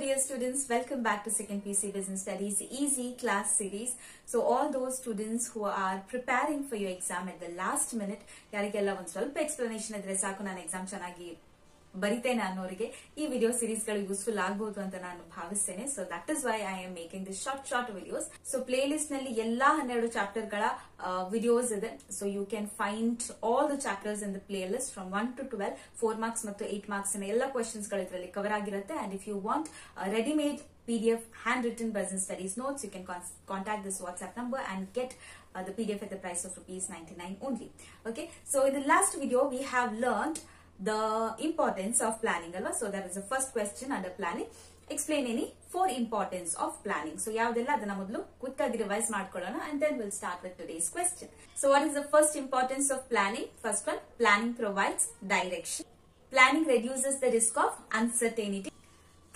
dear students, welcome back to Second PC Business Studies Easy class series. So all those students who are preparing for your exam at the last minute, ಯಾರಿಗೆಲ್ಲ ಒಂದು ಸ್ವಲ್ಪ explanation ಇದ್ರೆ ಸಾಕು ನಾನು exam ಚೆನ್ನಾಗಿ ಬರಿತೇನೆ ಅನ್ನೋರಿಗೆ ಈ video series ಗಳು useful ಆಗಬಹುದು ಅಂತ ನಾನು ಭಾವಿಸ್ತೇನೆ. So that is why I am making this short videos. So playlist ನಲ್ಲಿ ಎಲ್ಲಾ 12 ಚಾಪ್ಟರ್ ಗಳ ವಿಡಿಯೋಸ್ ಇದೆ. So you can find all the chapters in the playlist from 1 to 12, 4 marks ಮತ್ತು 8 ಮಾರ್ಕ್ಸ್ ಎಲ್ಲ ಕ್ವೆಶನ್ಸ್ ಗಳು ಇದರಲ್ಲಿ cover ಆಗಿರುತ್ತೆ. And if you want readymade PDF handwritten business studies notes, you can contact this WhatsApp number and get the PDF at the price of ₹99 only. Okay, so in the last video we have learned the importance of planning. So that is the first question under planning. Explain any 4 importance of planning. So yavudella adana modlu quick agi revise madkolona and then we'll start with today's question. So what is the first importance of planning? First one, planning provides direction. Planning reduces the risk of uncertainty.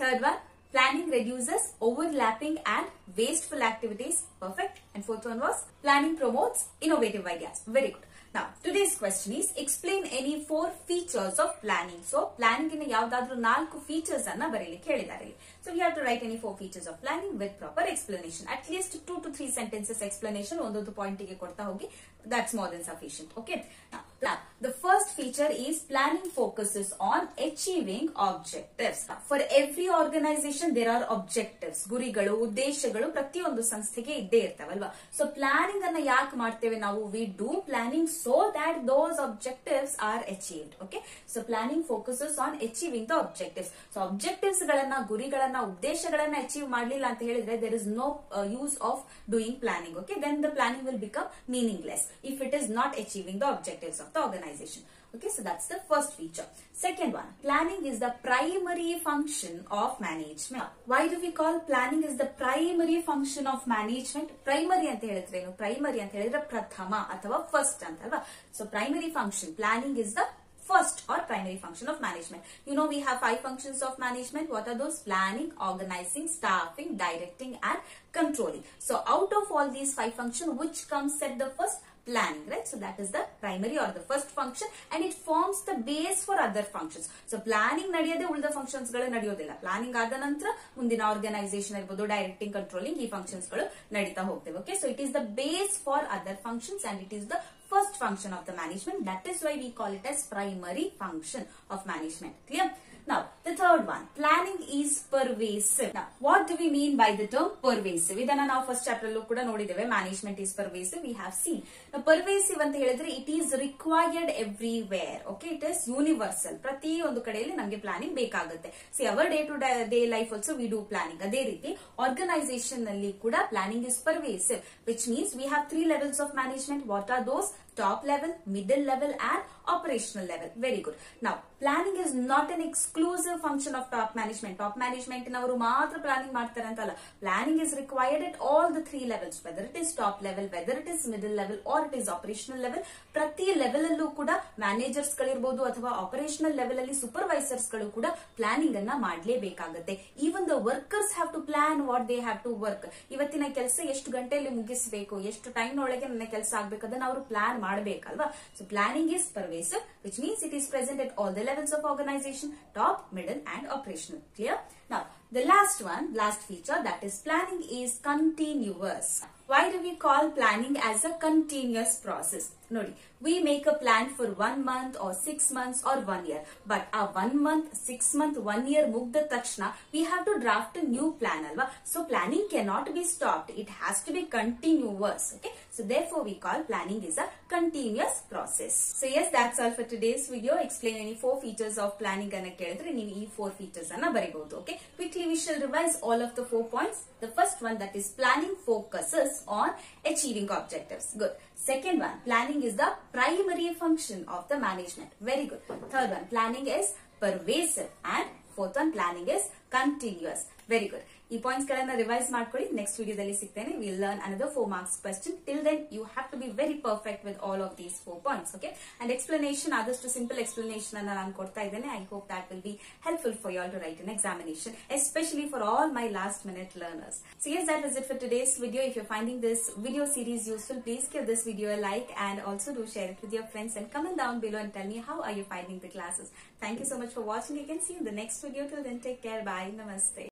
Third one, planning reduces overlapping and wasteful activities. Perfect. And fourth one was planning promotes innovative ideas. Very good. Now, today's question is explain any 4 features of planning. So, planning in yavadadru 4 features anna bariyalike helidare. So, we have to write any 4 features of planning with proper explanation. At least 2 to 3 sentences explanation ondondu point ge kodta hogi. That's more than sufficient. Okay. Now, the first feature is planning focuses on achieving objectives. For every organization there are objectives. Gurigalu, uddeshagalu ಪ್ರತಿಯೊಂದು ಸಂಸ್ಥೆಗೆ ಇದ್ದೇ ಇರ್ತಾವಲ್ವಾ. So planning ಅನ್ನ ಯಾಕೆ ಮಾಡ್ತೇವೆ ನಾವು? We do planning so that those objectives are achieved. Okay. So planning focuses on achieving the objectives. So objectives ಗಳನ್ನ, ಗುರಿಗಳನ್ನ, ಉದ್ದೇಶಗಳನ್ನ achieve ಮಾಡ್ಲಿಲ್ಲ ಅಂತ ಹೇಳಿದ್ರೆ there is no use of doing planning. Okay. Then the planning will become meaningless if it is not achieving the objectives of the organization. Okay, so that's the first feature. Second one, planning is the primary function of management. Why do we call planning is the primary function of management? Primary anta helidre enu? Primary anta helidre prathama athava first anta alva. So primary function, planning is the first or primary function of management. You know we have 5 functions of management. What are those? Planning, organizing, staffing, directing and controlling. So out of all these 5 functions, which comes at the first? Planning, right? So that is the primary or the first function and it forms the base for other functions. So planning nadiyade ulda functions galu nadiyodilla. Planning aada nanತರ ಮುಂದಿನ organization ಇರಬಹುದು, directing, controlling ಈ functions ಗಳು ನಡೀತಾ ಹೋಗ್ತವೆ. Okay, so it is the base for other functions and it is the first function of the management. That is why we call it as primary function of management. Clear? Now, the third one, planning is pervasive. Now, what do we mean by the term pervasive? Idanna ನಾವು first chapter allu kuda nodideve. Management is pervasive. We have seen. Now, pervasive anta helidre it is required everywhere. Okay, it is universal. ಪ್ರತಿ ಒಂದು ಕಡೆಯಲ್ಲಿ ನಮಗೆ planning ಬೇಕಾಗುತ್ತೆ. See, our day to day life also we do planning. ಅದೇ ರೀತಿ organization ನಲ್ಲಿ ಕೂಡ planning is pervasive, which means we have 3 levels of management. What are those? Top level, middle level and operational level. Very good. Now, planning is not an exclusive function of top management. Top management ನವರು ಮಾತ್ರ planning ಮಾಡ್ತಾರೆ ಅಂತಲ್ಲ. Planning is required at all the 3 levels, whether it is top level, whether it is middle level or it is operational level. ಪ್ರತಿ level ಅಲ್ಲೂ ಕೂಡ managers ಗಳಿರಬಹುದು ಅಥವಾ operational level ಅಲ್ಲಿ supervisors ಗಳು ಕೂಡ ಪ್ಲಾನಿಂಗ್ ಅನ್ನ ಮಾಡಲೇಬೇಕಾಗುತ್ತೆ. Even the workers have to plan what they have to work. ಇವತ್ತಿನ ಕೆಲಸ ಎಷ್ಟು ಗಂಟೆಯಲ್ಲಿ ಮುಗಿಸಬೇಕು, ಎಷ್ಟು ಟೈಮ್ ಒಳಗೆ ನನ್ನ ಕೆಲಸ ಆಗ್ಬೇಕು ಅದನ್ನ ಅವರು ಪ್ಲಾನ್ ಮಾಡಬೇಕಲ್ವಾ. So planning is pervasive, which means it is present at all the levels of organization, top, middle and operational. Clear? Now, the last feature, that is planning is continuous. Why do we call planning as a continuous process? Nodi, we make a plan for 1 month or 6 months or 1 year. But a 1 month, 6 month, 1 year mugda takshana, we have to draft a new plan alva. So planning cannot be stopped. It has to be continuous. Okay. So therefore we call planning is a continuous process. So yes, that's all for today's video. Explain any 4 features of planning anna kelidre ನೀವು ಈ 4 features anna ಬರಿಬಹುದು. Okay. Quickly we shall revise all of the 4 points. The first one, that is planning focuses on achieving objectives. Good. Second one, planning is the primary function of the management. Very good. Third one, planning is pervasive and fourth one, planning is continuous. Very good. ಈ points ಗಳನ್ನ revise ಮಾಡ್ಕೊಳ್ಳಿ. Next ವಿಡಿಯೋದಲ್ಲಿ ಸಿಗ್ತೇನೆ. Will learn another 4 marks question. Till then you have to be very perfect with all of these 4 points. Okay, and explanation, ಆದಷ್ಟು simple explanation ಅನ್ನ ನಾನು ಕೊಡ್ತಾ ಇದ್ದೇನೆ. I hope that will be helpful for you all to write an examination, especially for all my last minute learners. So yes, that was it for today's video. If you're finding this video series useful, please give this video a like and also do share it with your friends and comment down below and tell me how are you finding the classes. Thank you so much for watching. You can see you in the next video. Till then, take care. Bye. Namaste.